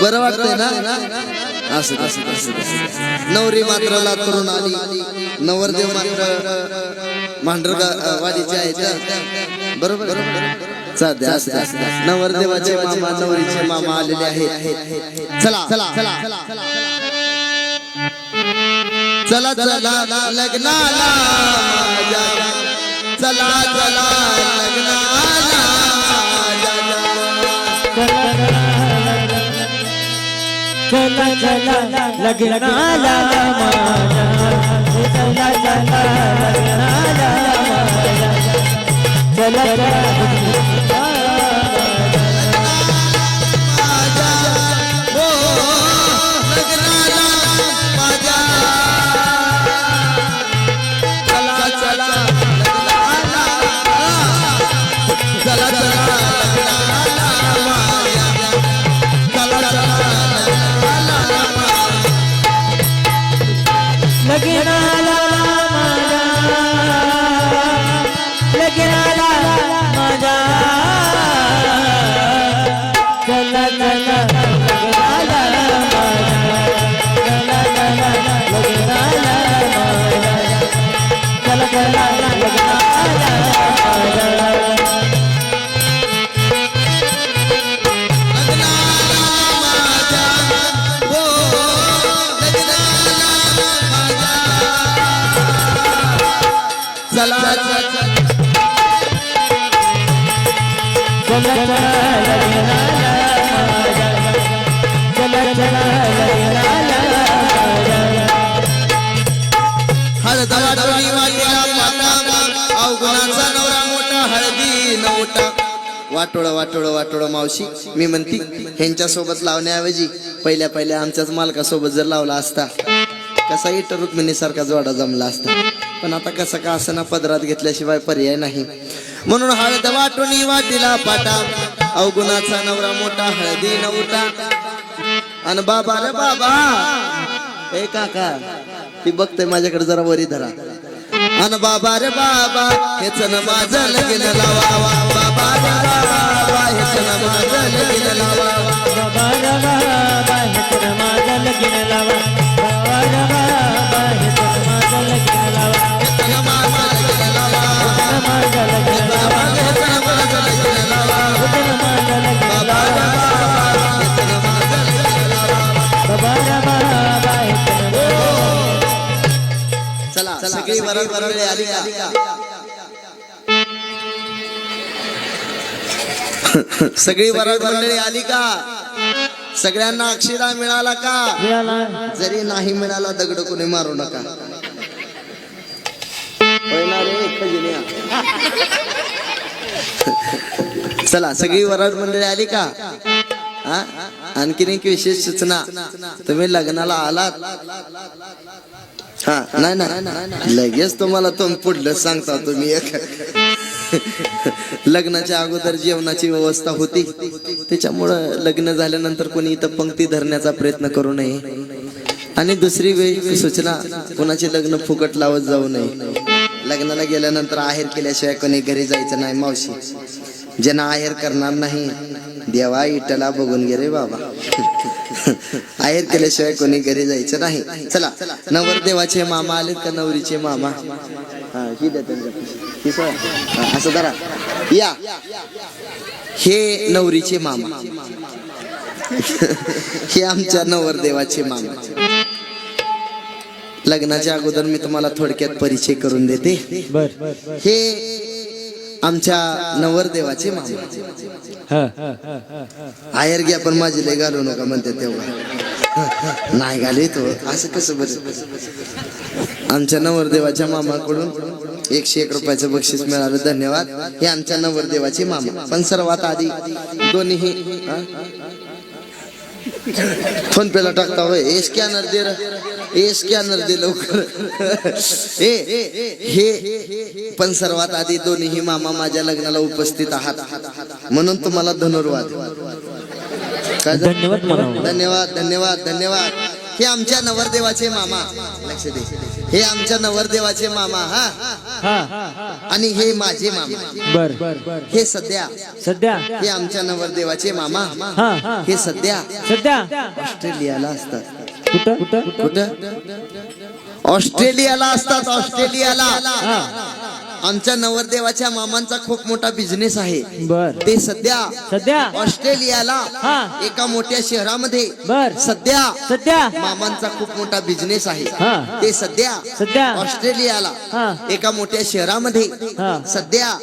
बरं वाटतंय ना असं नवरी मात्र लातूरून आली नवरदेव मात्र भांडरवाडीचे आहेत बरोबर सध्या नवरदेवाचे मामा नवरीचे मामा आलेले आहेत चला चला चला चला चला लग्नाला चला चला लग्नाला चला चला लग्नाला चला चला लग्नाला चला वाटोळं वाटोळं वाटोळं मावशी मी म्हणती ह्यांच्या सोबत लावण्याऐवजी पहिल्या आमच्याच मालकासोबत जर लावला असता कसा इटर रुक्मिणीसारखा जोडा जमला असता पण आता कसं का असं ना पदरात घेतल्याशिवाय पर्याय नाही म्हणून हळद वाटुनी वाटीला पाटा अवगुणाचा नवरा मोठा हळदी नवटा आणि बाबा रे बाबा ए काका ती बघते माझ्याकडे जरा वरी धरा अन बाबा रे बाबा हेच न माझं लगीन लावा बाबा रे बाबा हेच न माझं लगीन लावा बाबा रे बाबा हेच न माझं लगीन लावा बाबा रे बाबा हेच न माझं लगीन लावा हेच न माझं लगीन लावा माझं लगीन लावा हेच न माझं लगीन लावा हेच न माझं लगीन लावा हेच न माझं लगीन लावा बाबा रे बाबा हेच न चला सगळी बरोबर आली का सगळी बरोबर आली का सगळ्यांना अक्षरा मिळाला का जरी नाही मिळाला दगड कोणी मारू नका चला सगळी वराड मंडळी आली का आणखीन एक विशेष सूचना तुम्ही लग्नाला आलात हा नाही लगेच तुम्हाला पुढलं सांगता तुम्ही एक लग्नाच्या अगोदर जेवणाची व्यवस्था होती त्याच्यामुळं लग्न झाल्यानंतर कोणी इथं पंक्ती धरण्याचा प्रयत्न करू नये आणि दुसरी सूचना कोणाचे लग्न फुकट लावत जाऊ नये लग्नाला गेल्यानंतर आहेर केल्याशिवाय कोणी घरी जायचं नाही मावशी ज्यांना आहेर करणार नाही देवा इटला बघून गे रे बाबा आहेर केल्याशिवाय कोणी घरी जायचं नाही चला नवरदेवाचे मामा आलेत का नवरीचे मामा असं धरा या हे नवरीचे मामा हे आमच्या नवरदेवाचे मामा लग्नाच्या अगोदर मी तुम्हाला थोडक्यात परिचय करून देते हे आमच्या नवरदेवाचे मामा आहेर घ्या पण माझी लय घालू नका म्हणते तेव्हा नाही घाले तो असं कसं बरं आमच्या नवरदेवाच्या मामाकडून 101 रुपयाचं बक्षीस मिळालं धन्यवाद हे आमच्या नवरदेवाचे मामा पण सर्वात आधी दोन्ही फोन पेला टाकता होय स्कॅनर दे लवकर हे पण सर्वात आधी दोन्ही मामा माझ्या लग्नाला उपस्थित आहात म्हणून तुम्हाला धन्यवाद धन्यवाद धन्यवाद धन्यवाद धन्यवाद हे आमच्या नवरदेवाचे मामा लक्ष दे हे आमच्या नवरदेवाचे मामा हा हा आणि हे माझे मामा. बर हे सध्या सध्या हे आमच्या नवरदेवाचे मामा हा हे सध्या सध्या ऑस्ट्रेलियाला असतात. कुठं कुठं कुठं ऑस्ट्रेलियाला असतात. ऑस्ट्रेलियाला आमच्या नवरदेवाच्या मामांचा खूप मोठा बिझनेस आहे. बर ते सध्या सध्या ऑस्ट्रेलियाला हा. एका मोठ्या शहरामध्ये बर सध्या सध्या मामांचा खूप मोठा बिझनेस आहे. हा. ते सध्या सध्या ऑस्ट्रेलियाला हा. एका मोठ्या शहरामध्ये हा. सध्या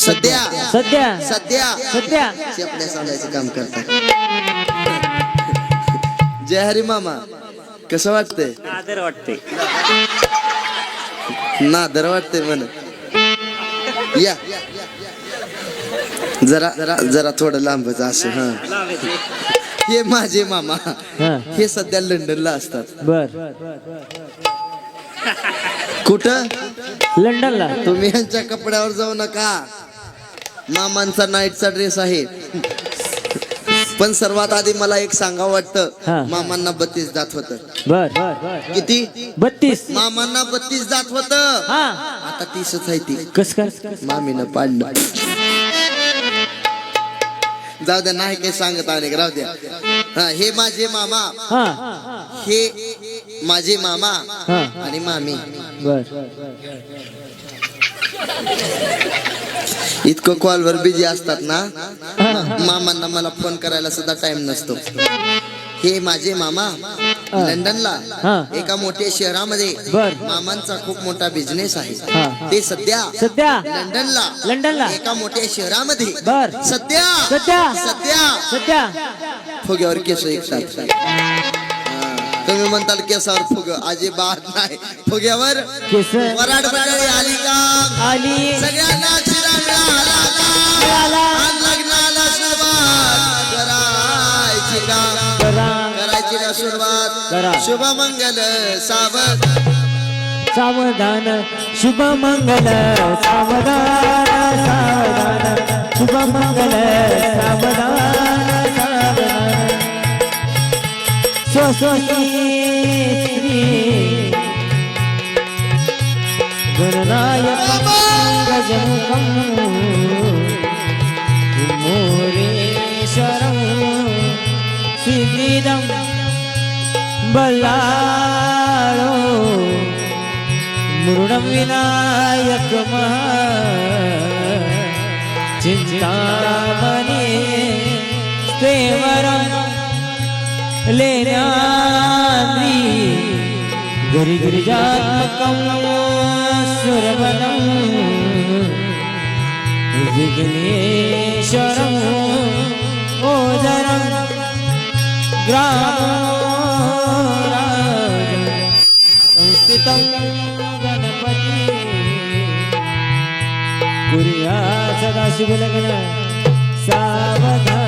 सध्या सध्या सध्या सध्या आपल्या सांगायचं काम करतात. जय हरी मामा. कसं वाटतंय? आदर वाटते. नादर वाटतंय म्हण. या जरा जरा जरा थोडं लांबच असं. हा हे माझे मामा हा. हे सध्या लंडनला असतात. बर कुठं? लंडनला. तुम्ही यांच्या कपड्यावर जाऊ नका. मामांचा नाईटचा ड्रेस आहे. पण सर्वात आधी मला एक सांगावं वाटतं. हा. मामांना 32 दात होत. बर किती? 32. मामांना 32 दात होत. हा आता 30च आहे ती. कस काय? मामीनं पाडलं. जाऊ द्या, नाही काही सांगत अनेक, राहू द्या. हा हे माझे मामा हा हे माझे मामा हा. आणि मामी. बर इतकं कॉलवर बिझी असतात ना, मामांना मला फोन करायला सुद्धा टाइम नसतो. हे माझे मामा लंडनला हा. एका मोठ्या शहरामध्ये बर. मामांचा खूप मोठा बिझनेस आहे. हा. ते सध्या सध्या लंडनला एका मोठ्या शहरामध्ये बर. सध्या सध्या सध्या सध्या फुग्यावर केस ऐकतात. तुम्ही म्हणताल केसावर फुग, अजिबात नाही. फुग्यावर केस वराड मंडळी आली का? आली. सगळ्यांना शिरा मिळाला का? मिळाला. आणि लग्नाला सुरुवात करायची का? करा करायची का सुरुवात? करा. शुभ मंगल सावध सावधान शुभ मंगल सावधान सावधान शुभ मंगल सावधान सावधान स्वस्ती श्री गणनायकं गजमुखं मोरेश्वरं सिद्धिदं बल्लाळो मुरुडं विनायक चिंतामणि स्तेवरं लेनाद्रि गिरिगिरिजात्मकं सुरवनं विघ्नेश्वरं ओदरं ग्रामराज संस्थितं गणपती कुर्या सदा शुभलग्न सावधान.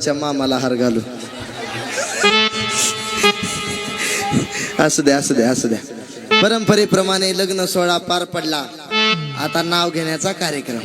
साहेबांच्या मामाला हार घालू. असू द्या असू द्या असू द्या. परंपरेप्रमाणे लग्न सोहळा पार पडला. आता नाव घेण्याचा कार्यक्रम.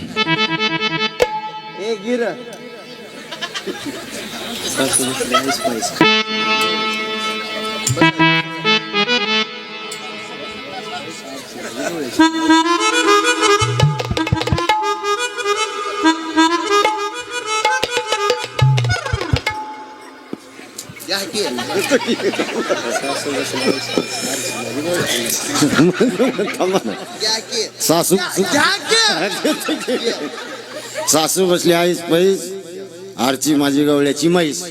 सासू सासू बसली आईस पैस, आरची माझी गवळ्याची म्हैस.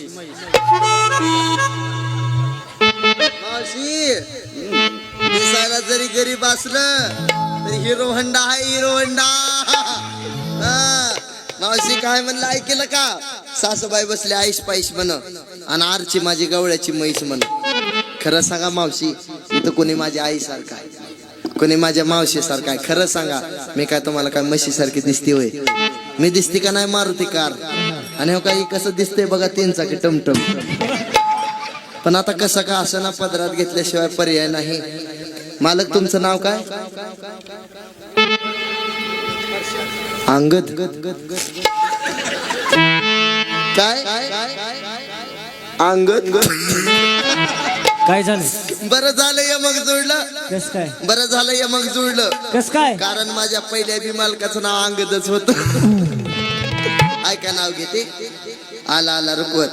मावशी, दिसायला जरी गरीब असलं तरी हिरो हंडा आहे, हिरो हंडा. मावशी काय म्हणलं ऐकलं का? सासूबाई बसले आईश पाईश म्हण आणि आरची माझी गवळ्याची म्हैस म्हण. खरं सांगा मावशी, इथं कोणी माझ्या आई सारखा आहे, कोणी माझ्या मावशी सारखा आहे? खरं सांगा, मी काय तुम्हाला काय म्हशी सारखी दिसते होय? मी दिसते का नाही मारुती कार? आणि हो काही कसं दिसतंय बघा, 3 चाकी टमटम. पण आता कसं का असं ना, पदरात घेतल्याशिवाय पर्याय नाही. मालक तुमचं नाव काय? अंगद. काय अंगद? काय झालं? बरं झालं यमक जुळलं. कस काय? बरं झालं यमक जुळलं. कस काय? कारण माझ्या पहिल्या बी मालकाचं नाव अंगदच होत. ऐका नाव घेते. आला आला रुकवत,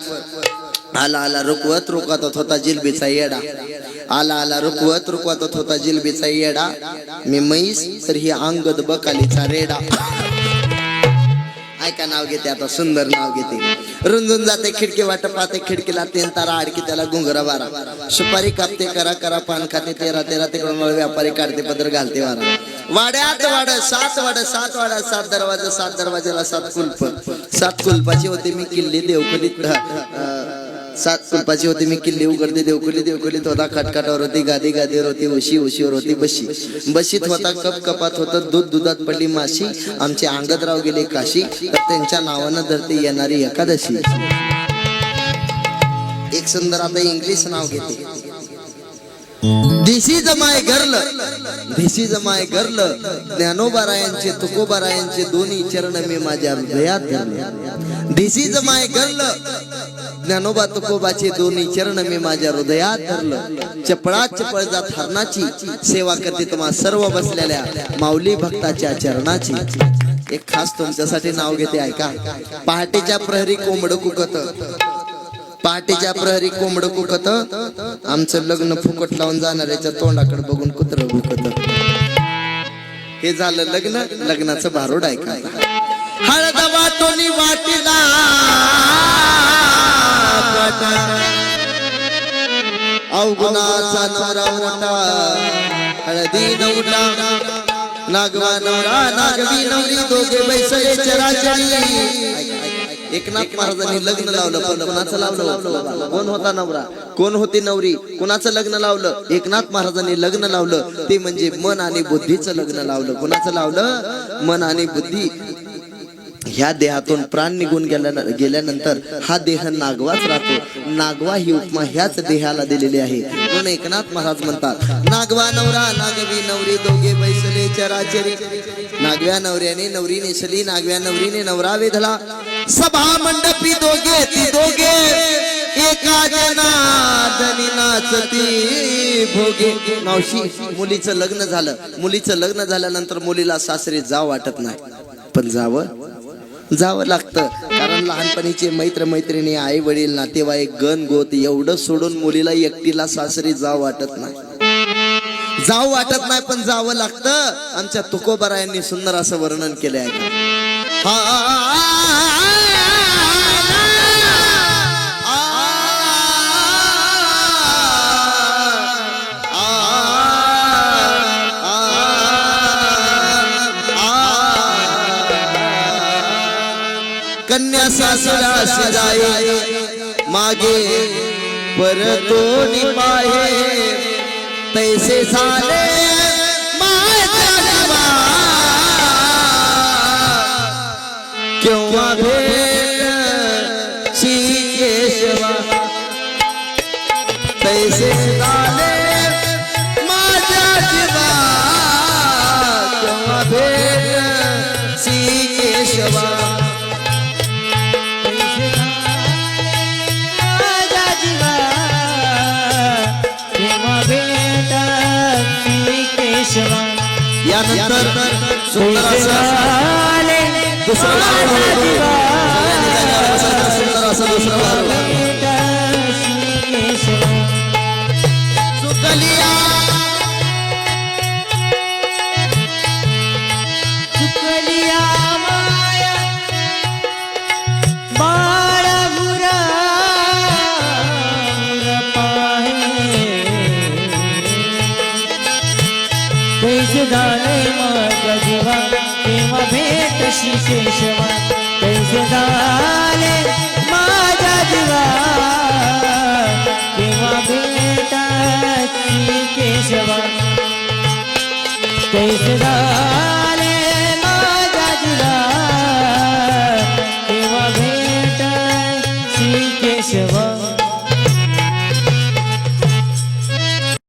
आला आला रुकवत, रुकवत होता जिलबीचा येडा. आला आला रुकवत, रुकवत होता जिलबीचा येडा. मी म्हैस तर ही अंगद बकालीचा रेडा. ऐका नाव घेते आता, सुंदर नाव घेते. रुंजून जाते खिडकी वाट पाहते, खिडकीला 3 तारा आडकी, त्याला गुंगरा बारा. सुपारी कापते करा करा, पान खाते 13 तिकडून व्यापारी काढते पदर घालते वारा. वाड्यात वाड 7 वाड 7 वाडा 7 दरवाजा, 7 दरवाजाला 7 कुलप. 7 कुलपाची होते मी किल्ली देवखोलीत. 7 कुलपाची होती मी किल्ली उघडते देवखोली. देवखोलीत होता खटखटावर होती गादी, गादीवर होती उशी, उशीवर होती बशी. बशीत होता कप, कपात होतं दूध, दुधात पडली माशी. आमचे अंगदराव गेले काशी, तर त्यांच्या नावानं धरते येणारी एकादशी. एक सुंदर आता इंग्लिश नाव घेते. This is my girl, this is my girl. ज्ञानोबारायांचे तुकोबारायांचे दोन्ही चरण मी माझ्या हृदयात धरले. This is my girl, Dnyanoba तुकोबाचे दोन्ही चरण मी माझ्या हृदयात धरलं. चपळात चपळ जात हरणाची सेवा करते तुम्हा सर्व बसलेल्या माऊली भक्ताच्या चरणाची. एक खास तुमच्यासाठी नाव घेते ऐका. पहाटेच्या प्रहरी कोंबड कुकत, पहाटेच्या प्रहरी कोंबड कुकत, आमचं लग्न फुकट लावून जाणाऱ्याच्या तोंडाकडे बघून कुत्र भुकत. हे झालं लग्न. लग्नाचं भारूड ऐका. हळद वाटोनी वाटीला अवगुणाचा नवरा मोठा, हळदी नवरा नागवा नवरा नागवी नवरी, दोघे बैसले चराचरी. एकनाथ महाराजांनी लग्न लावलं, पण कोणाचं लावलं? कोण होता नवरा, कोण होती नवरी, कोणाचं लग्न लावलं? एकनाथ महाराजांनी लग्न लावलं, ते म्हणजे मन आणि बुद्धीचं लग्न लावलं. कोणाचं लावलं? मन आणि बुद्धी. ह्या देहातून प्राण निघून गेल्यानंतर हा देह नागवाच राहतो. नागवा ही उपमा ह्याच देहाला दिलेली आहे. म्हणून एकनाथ महाराज म्हणतात, नागवा नवरा नागवी नवरी, दोघे बैसले चराचरी. नागव्या नवऱ्याने नवरी नेसली, नागव्या नवरीने नवरा वेधला. सभा मंडपी दोघे ती दोघे, एका जनार्दनी नाचती भोगे. मावशी, मुलीचं लग्न झालं. मुलीचं लग्न झाल्यानंतर मुलीला सासरी जावं वाटत नाही, पण जावं लागतं. कारण लहानपणीचे मैत्र मैत्रिणी, आई वडील, नातेवाईक, गण गोत एवढं सोडून मुलीला एकटीला सासरी जावं वाटत नाही. जावं वाटत नाही, पण जावं लागतं. आमच्या तुकोबारायांनी सुंदर असं वर्णन केलं आहे. कन्या सासुरास जाये, मागे परतोनी पाहे, तैसे झाले माझ्या देवा, केव्हा भेट कैसे झाले माझ्या जीवा केव्हा भेट श्री केशवा माझ्या जीवा केव्हा भेट श्री केशवा यानंतर सुंदर कैसे असं झाले दुसरं माझ्या जीवा सुंदर असं दुसरं भारू भेट श्री केशवा सुकलिया चुकलिया माया बाळापुरा पाहे कैसे झाले माझ्या जीवा केव्हा भेट श्री केशवा कैसे झाले माझ्या जीवा केव्हा भेट श्री केशवा कैसे झाले